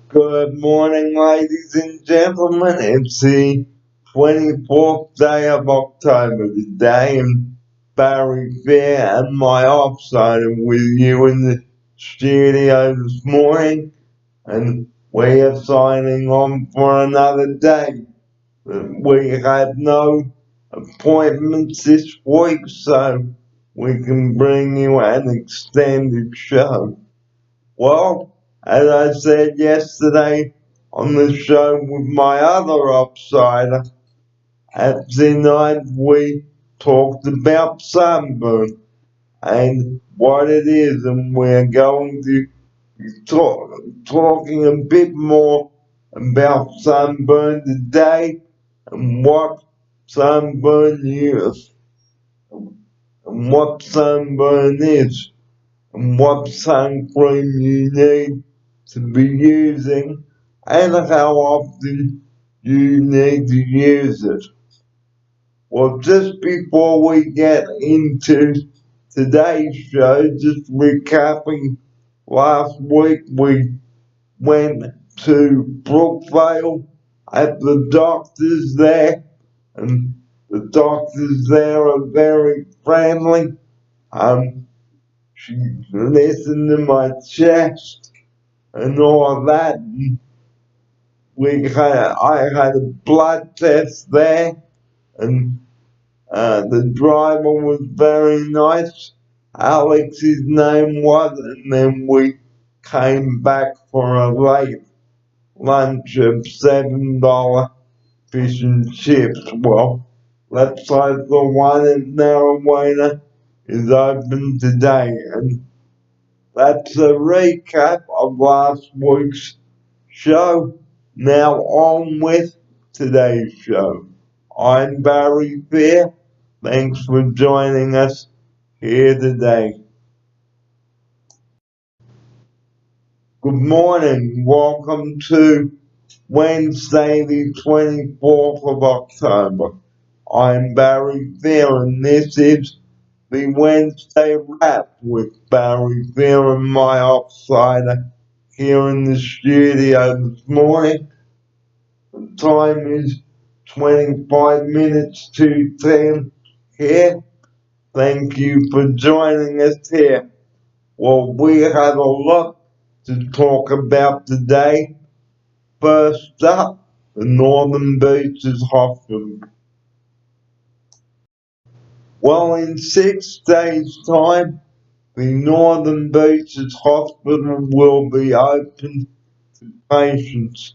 Good morning, ladies and gentlemen. It's the 24th day of October today, and Barry Fair and my offside are with you in the studio this morning, and we are signing on for another day. We had no appointments this week, so we can bring you an extended show. Well, as I said yesterday on the show with my other upsider, at the night we talked about sunburn and what it is, and we're going to be talking a bit more about sunburn today and what sunburn is and what sunburn is and what sun cream you need to be using and how often you need to use it. Well, just before we get into today's show, just recapping last week, we went to Brookvale at the doctors there, and the doctors there are very friendly. She listened to my chest and all that. And I had a blood test there, and the driver was very nice. Alex, his name was, and then we came back for a late lunch of $7 fish and chips. Well, let's hope the one at Narrowwater is open today, and that's a recap of last week's show. Now on with today's show. I'm Barry Fair. Thanks for joining us here today. Good morning. Welcome to Wednesday, the 24th of October. I'm Barry Fair, and this is the Wednesday wrap with Barry Fair and my offsider here in the studio this morning. The time is 25 minutes to 10 here. Thank you for joining us here. Well, we had a lot to talk about today. First up, the Northern Beaches Hospital. Well, in 6 days' time, the Northern Beaches Hospital will be open to patients,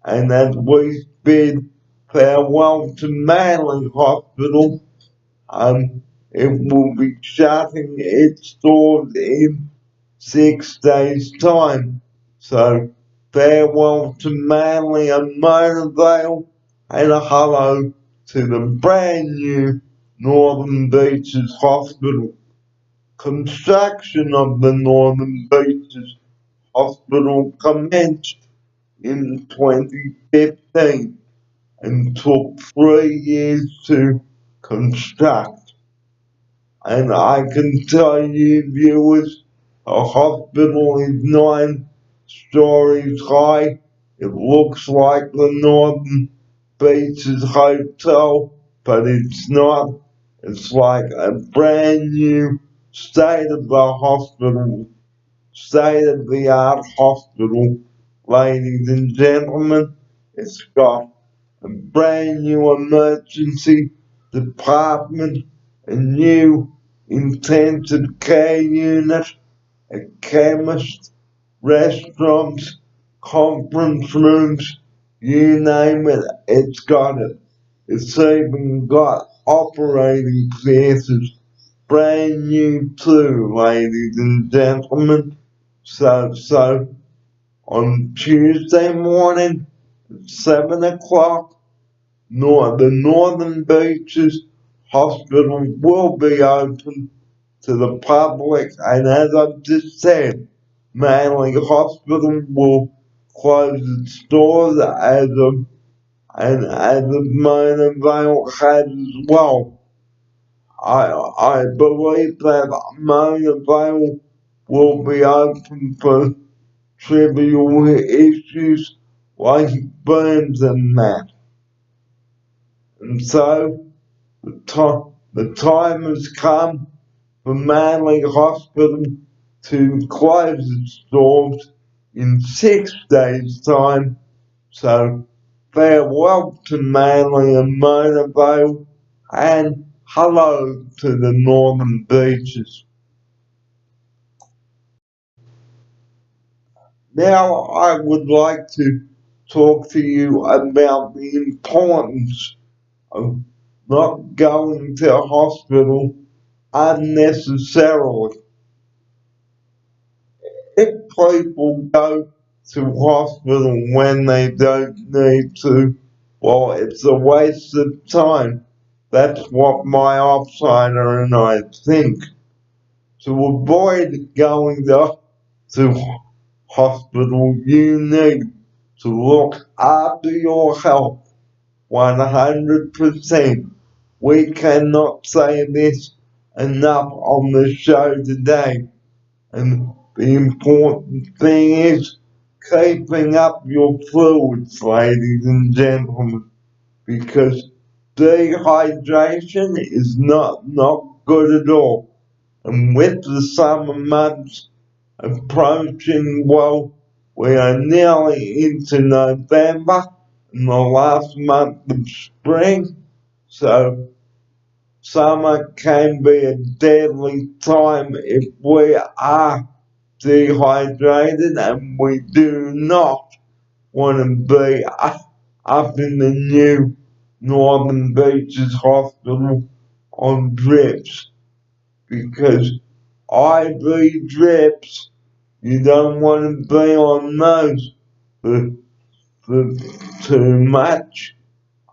and as we bid farewell to Manly Hospital, it will be shutting its doors in 6 days' time. So farewell to Manly and Monavale, and a hello to the brand new Northern Beaches Hospital. Construction of the Northern Beaches Hospital commenced in 2015 and took 3 years to construct. And I can tell you, viewers, a hospital is 9 stories high. It looks like the Northern Beaches Hotel, but it's not. It's like a brand new state-of-the-art hospital, ladies and gentlemen. It's got a brand new emergency department, a new intensive care unit, a chemist, restaurants, conference rooms, you name it, it's got it. It's even got operating theaters, brand new too, ladies and gentlemen. So on Tuesday morning, at 7 o'clock, the Northern Beaches Hospital will be open to the public, and as I've just said, Manly Hospital will close its doors as of Mona Vale has as well. I believe that Mona Vale will be open for trivial issues like burns and that. And so the time has come for Manly Hospital to close its doors in 6 days' time. So farewell to Manly and Mona Vale, and hello to the Northern Beaches. Now I would like to talk to you about the importance of not going to hospital unnecessarily. If people go to hospital when they don't need to, well, it's a waste of time. That's what my outsider and I think. To avoid going to hospital, you need to look after your health 100%. We cannot say this enough on the show today. And the important thing is keeping up your fluids, ladies and gentlemen, because dehydration is not good at all. And with the summer months approaching, well, we are nearly into November and the last month of spring, so summer can be a deadly time if we are dehydrated, and we do not want to be up in the new Northern Beaches Hospital on drips, because IV drips, you don't want to be on those for too much.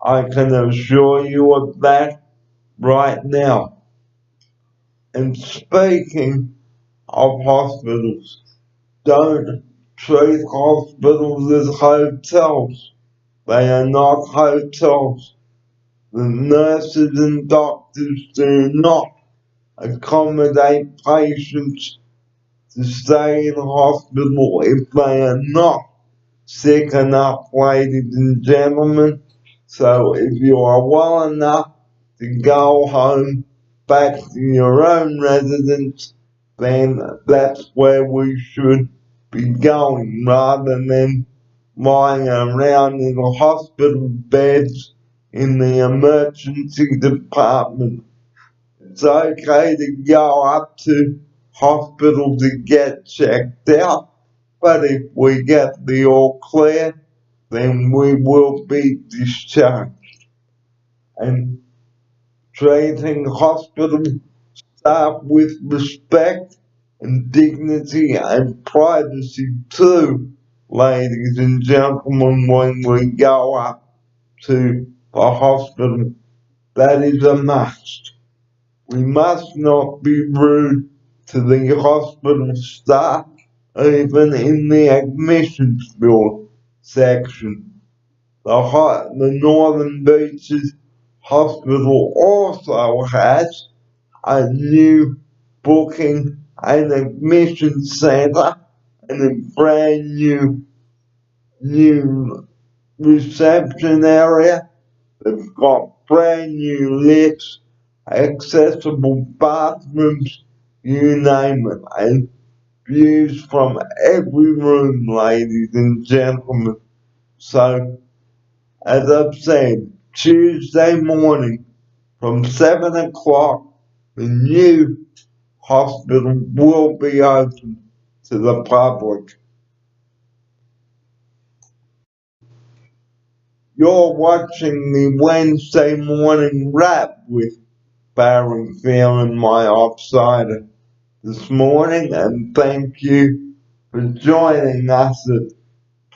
I can assure you of that right now. And speaking of hospitals, don't treat hospitals as hotels. They are not hotels. The nurses and doctors do not accommodate patients to stay in hospital if they are not sick enough, ladies and gentlemen. So if you are well enough to go home back to your own residence, then that's where we should be going, rather than lying around in the hospital beds in the emergency department. It's okay to go up to hospital to get checked out, but if we get the all clear, then we will be discharged. And treating hospital staff with respect and dignity and privacy too, ladies and gentlemen, when we go up to the hospital. That is a must. We must not be rude to the hospital staff, even in the admissions bill section. The Northern Beaches Hospital also has a new booking and admission center and a brand new reception area. They've got brand new lifts, accessible bathrooms, you name it, and views from every room, ladies and gentlemen. So, as I've said, Tuesday morning from 7 o'clock, the new hospital will be open to the public. You're watching the Wednesday morning wrap with Barry Phelan, my outsider, this morning, and thank you for joining us at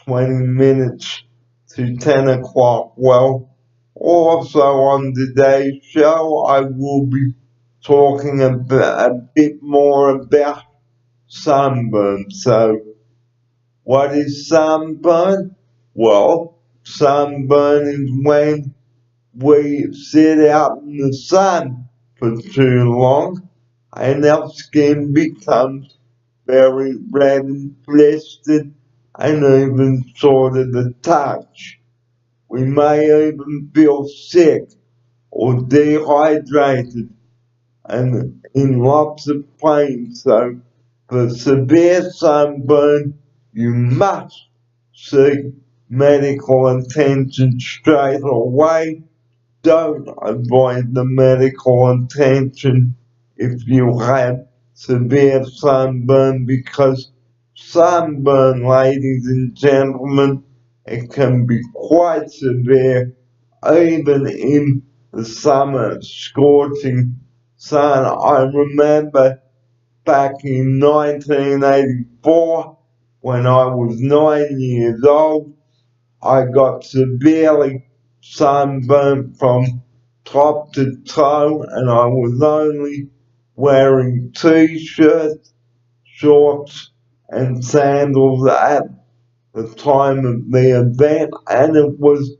20 minutes to 10 o'clock. Well, also on today's show, I will be talking a bit more about sunburn. So, what is sunburn? Well, sunburn is when we sit out in the sun for too long and our skin becomes very red and blistered and even sort of the touch. We may even feel sick or dehydrated and in lots of pain. So for severe sunburn, you must seek medical attention straight away. Don't avoid the medical attention if you have severe sunburn, because sunburn, ladies and gentlemen, it can be quite severe even in the summer scorching sun. I remember back in 1984 when I was 9 years old, I got severely sunburnt from top to toe, and I was only wearing t-shirts, shorts, and sandals at the time of the event, and it was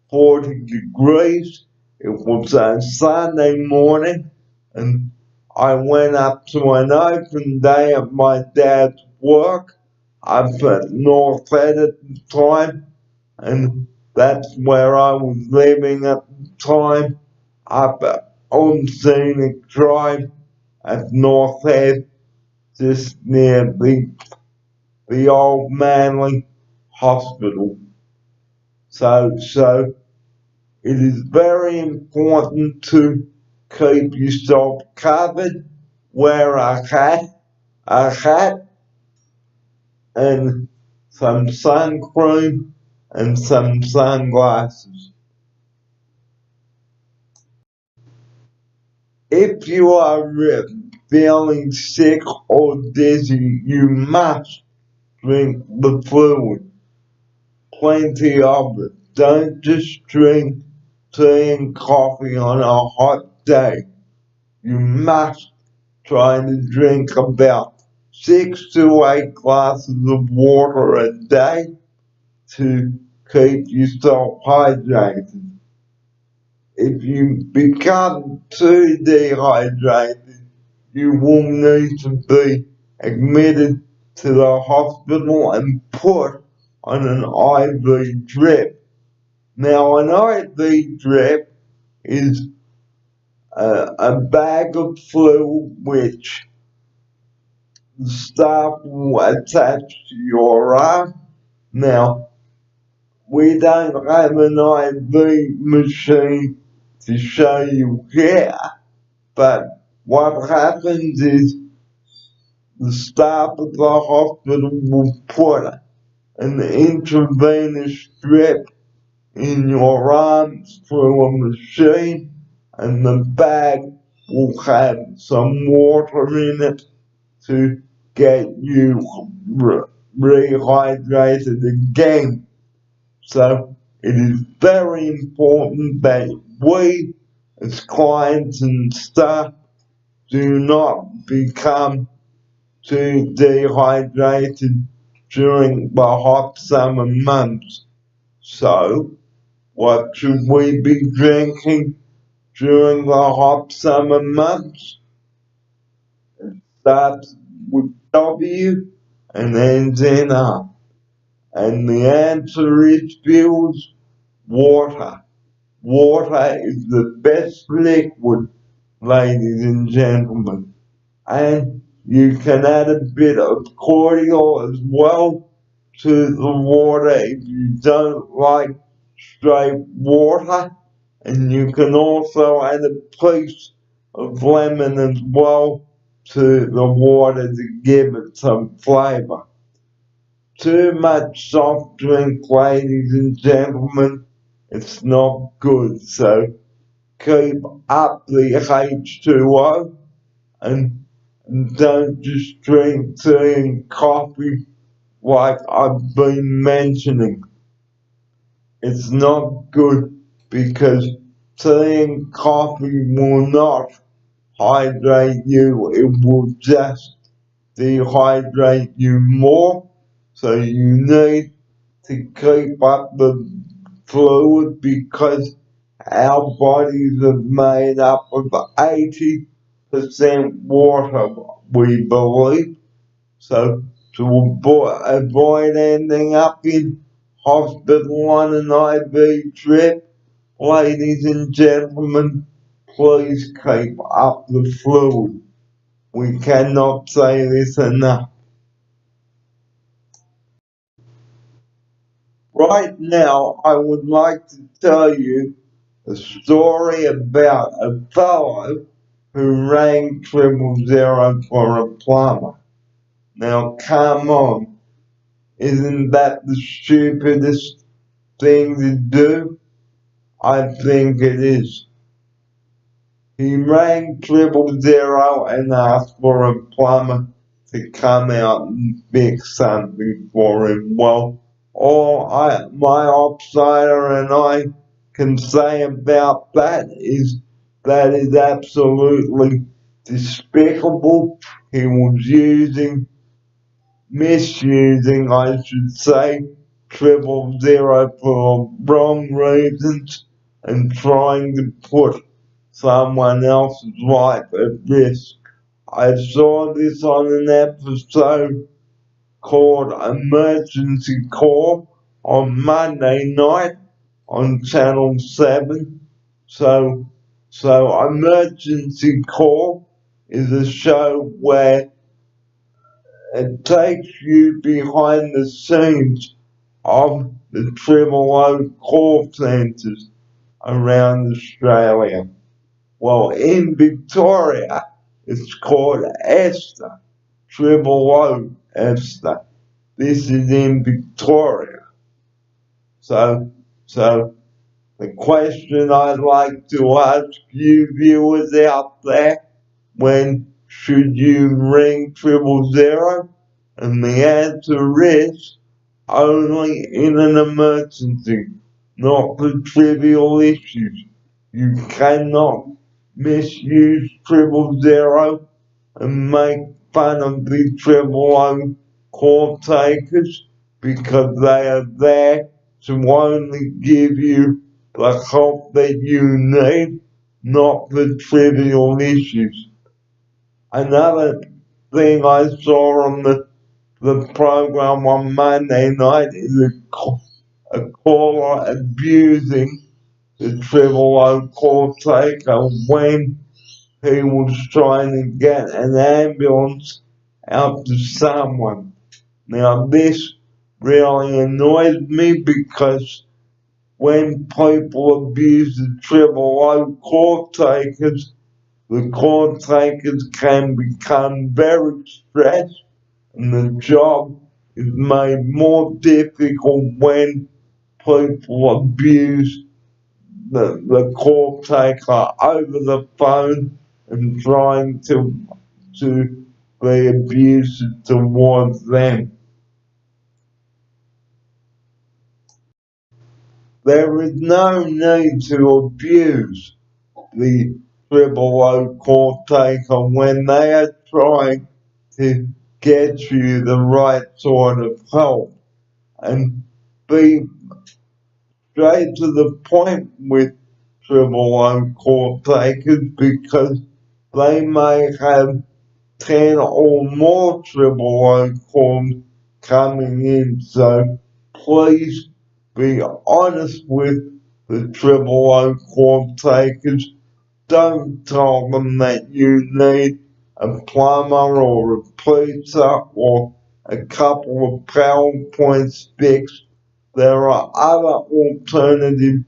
40 degrees. It was a Sunday morning, and I went up to an open day at my dad's work up at North Ed at the time, and that's where I was living at the time, up on Scenic Drive at North Ed, just near the old Manly Hospital. So it is very important to keep yourself covered, wear a hat and some sun cream and some sunglasses. If you are feeling sick or dizzy, you must drink the fluid, plenty of it. Don't just drink tea and coffee on a hot day. You must try to drink about 6 to 8 glasses of water a day to keep yourself hydrated. If you become too dehydrated, you will need to be admitted to the hospital and put on an IV drip. Now, an IV drip is a bag of fluid which the staff will attach to your arm. Now, we don't have an IV machine to show you here, but what happens is the staff of the hospital will put an intravenous drip in your arms through a machine, and the bag will have some water in it to get you rehydrated again. So it is very important that we, as clients and staff, do not become too dehydrated during the hot summer months. So, what should we be drinking during the hot summer months? It starts with W and ends in R. And the answer is fuels, water. Water is the best liquid, ladies and gentlemen. And you can add a bit of cordial as well to the water if you don't like straight water. And you can also add a piece of lemon as well to the water to give it some flavor. Too much soft drink, ladies and gentlemen, it's not good. So keep up the H2O and don't just drink tea and coffee like I've been mentioning. It's not good because tea and coffee will not hydrate you, it will just dehydrate you more. So you need to keep up the fluid because our bodies are made up of 80% water, we believe. So to avoid ending up in hospital on an IV trip. Ladies and gentlemen, please keep up the fluid. We cannot say this enough. Right now, I would like to tell you a story about a fellow who rang 000 for a plumber. Now, come on, isn't that the stupidest thing to do? I think it is. He rang 000 and asked for a plumber to come out and fix something for him. Well, my offsider and I can say about that is absolutely despicable. He was misusing, I should say, 000 for wrong reasons and trying to put someone else's life at risk. I saw this on an episode called Emergency Call on Monday night on Channel 7. So Emergency Call is a show where it takes you behind the scenes of the 000 call centres around Australia. Well, in Victoria, it's called Esther, 000 Esther. This is in Victoria. So the question I'd like to ask you viewers out there, when should you ring 000? And the answer is only in an emergency, not for trivial issues. You cannot misuse 000 and make fun of the 000 call takers because they are there to only give you the help that you need, not the trivial issues. Another thing I saw on the program on Monday night is a caller abusing the 000 call taker when he was trying to get an ambulance out to someone. Now this really annoys me because when people abuse the 000 call takers, the call takers can become very stressed and the job is made more difficult when people abuse the call taker over the phone and trying to be abusive towards them. There is no need to abuse the 000 call taker when they are trying to get you the right sort of help, and be straight to the point with 000 call takers because they may have 10 or more 000 calls coming in. So please be honest with the 000 call takers. Don't tell them that you need a plumber or a pizza or a couple of PowerPoint sticks. There are other alternative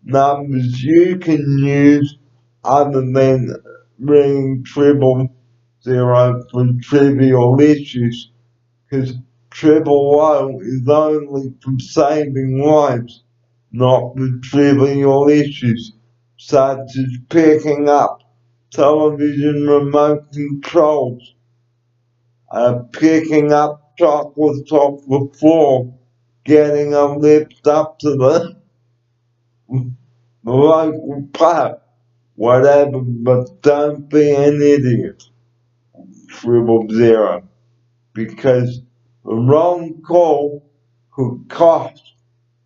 numbers you can use other than ringing 000 for trivial issues, because 000 is only for saving lives, not for trivial issues, such as picking up television remote controls, picking up chocolates off the floor, getting a lift up to the local park, whatever, but don't be an idiot, 000, because the wrong call could cost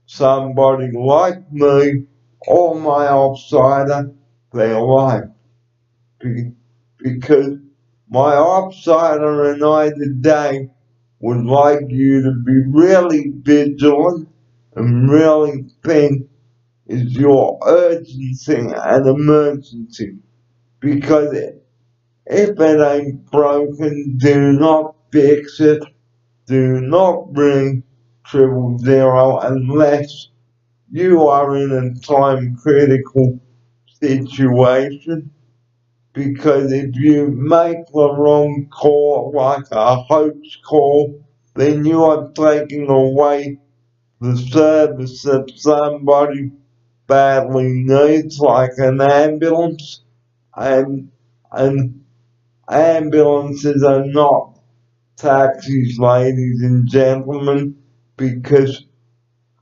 somebody like me or my offsider their life. Because my offsider and I today would like you to be really vigilant and really think, is your urgency and emergency? Because if it ain't broken, do not fix it. Do not ring 000 unless you are in a time critical situation. Because if you make the wrong call, like a hoax call, then you are taking away the service that somebody badly needs, like an ambulance. And ambulances are not taxis, ladies and gentlemen, because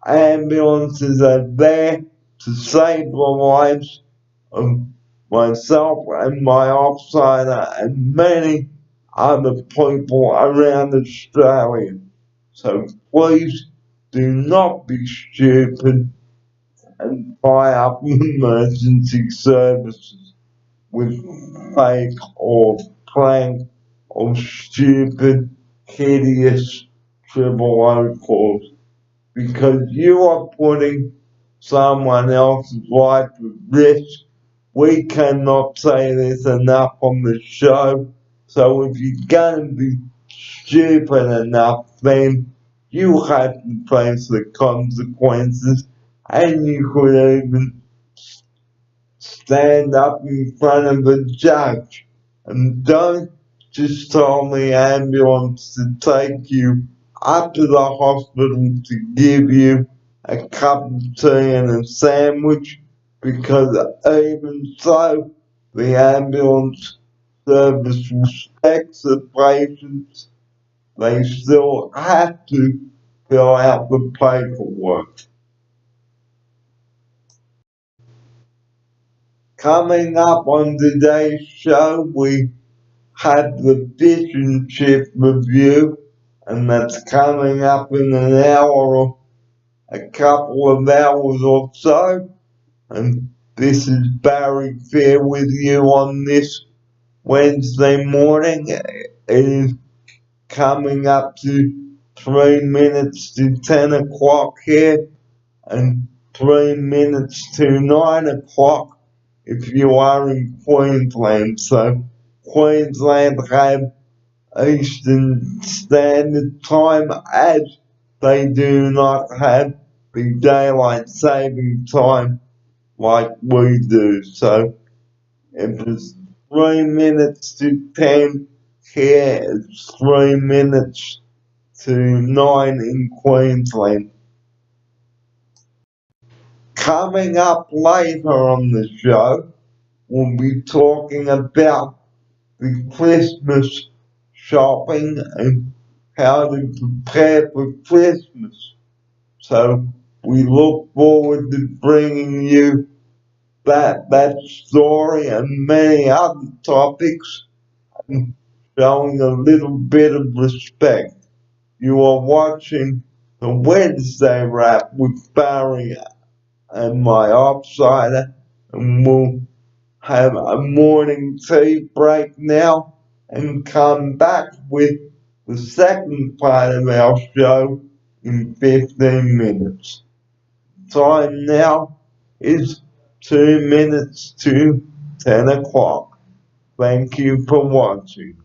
ambulances are there to save the lives of myself and my offsider and many other people around Australia. So please do not be stupid and buy up emergency services with fake or prank or stupid, hideous 000 calls, because you are putting someone else's life at risk. We cannot say this enough on the show. So if you're gonna be stupid enough, then you have to face the consequences, and you could even stand up in front of a judge. And don't just tell the ambulance to take you up to the hospital to give you a cup of tea and a sandwich, because even so, the ambulance service respects the patients. They still have to fill out the paperwork. Coming up on today's show, we have the fish and chip review, and that's coming up in an hour or a couple of hours or so. And this is Barry Fair with you on this Wednesday morning. It is coming up to 3 minutes to 10 o'clock here, and 3 minutes to 9 o'clock if you are in Queensland. So Queensland have Eastern Standard Time, as they do not have the daylight saving time like we do. So if it's 3 minutes to 10 here, it's 3 minutes to 9 in Queensland. Coming up later on the show, we'll be talking about the Christmas shopping and how to prepare for Christmas. So we look forward to bringing you that story and many other topics, and showing a little bit of respect. You are watching the Wednesday Wrap with Barry and my offsider, and we'll have a morning tea break now and come back with the second part of our show in 15 minutes. Time now is 2 minutes to 10 o'clock. Thank you for watching.